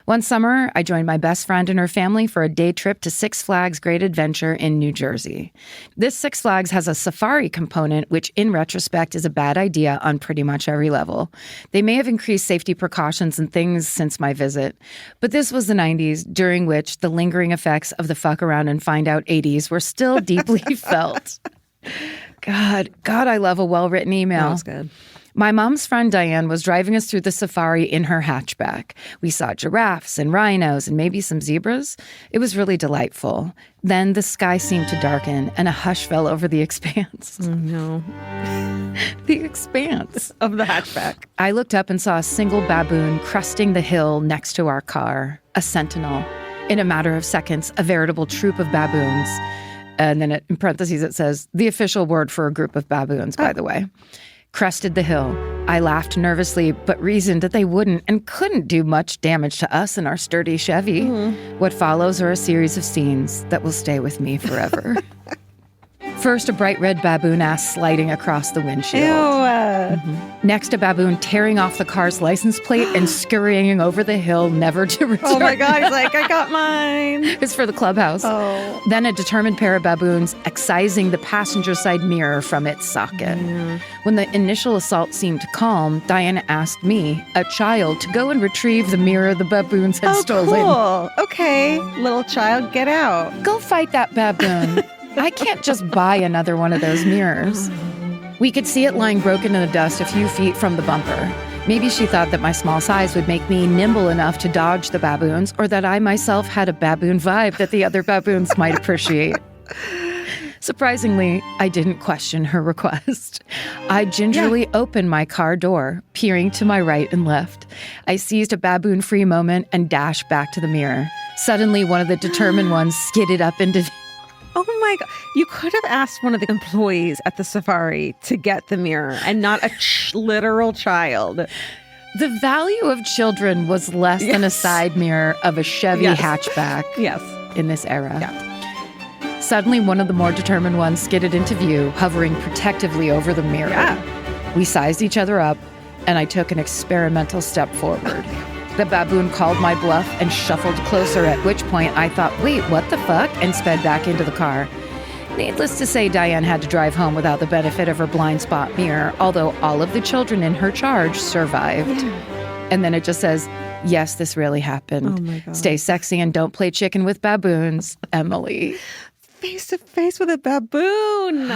One summer, I joined my best friend and her family for a day trip to Six Flags Great Adventure in New Jersey. This Six Flags has a safari component, which in retrospect is a bad idea on pretty much every level. They may have increased safety precautions and things since my visit, but this was the 90s, during which the lingering effects of the fuck around and find out 80s were still deeply felt. God, I love a well-written email. That was good. My mom's friend Diane was driving us through the safari in her hatchback. We saw giraffes and rhinos and maybe some zebras. It was really delightful. Then the sky seemed to darken and a hush fell over the expanse. Oh, no. The expanse of the hatchback. I looked up and saw a single baboon cresting the hill next to our car, a sentinel. In a matter of seconds, a veritable troop of baboons. And then in parentheses it says, the official word for a group of baboons, by the way. Crested the hill. I laughed nervously, but reasoned that they wouldn't and couldn't do much damage to us in our sturdy Chevy. What follows are a series of scenes that will stay with me forever. First, a bright red baboon ass sliding across the windshield. Ew. Next, a baboon tearing off the car's license plate and scurrying over the hill, never to return. Oh my God, he's like, I got mine. It's for the clubhouse. Oh. Then a determined pair of baboons excising the passenger side mirror from its socket. When the initial assault seemed calm, Diana asked me, a child, to go and retrieve the mirror the baboons had stolen. Cool. Okay, little child, get out. Go fight that baboon. I can't just buy another one of those mirrors. We could see it lying broken in the dust a few feet from the bumper. Maybe she thought that my small size would make me nimble enough to dodge the baboons, or that I myself had a baboon vibe that the other baboons might appreciate. Surprisingly, I didn't question her request. I gingerly opened my car door, peering to my right and left. I seized a baboon-free moment and dashed back to the mirror. Suddenly, one of the determined ones skidded up into... Oh my God. You could have asked one of the employees at the safari to get the mirror and not a literal child. The value of children was less than a side mirror of a Chevy hatchback in this era. Yeah. Suddenly, one of the more determined ones skidded into view, hovering protectively over the mirror. Yeah. We sized each other up, and I took an experimental step forward. The baboon called my bluff and shuffled closer, at which point I thought, wait, what the fuck? And sped back into the car. Needless to say, Diane had to drive home without the benefit of her blind spot mirror, although all of the children in her charge survived. Yeah. And then it just says, yes, this really happened. Oh my God. Stay sexy and don't play chicken with baboons, Emily. Face to face with a baboon.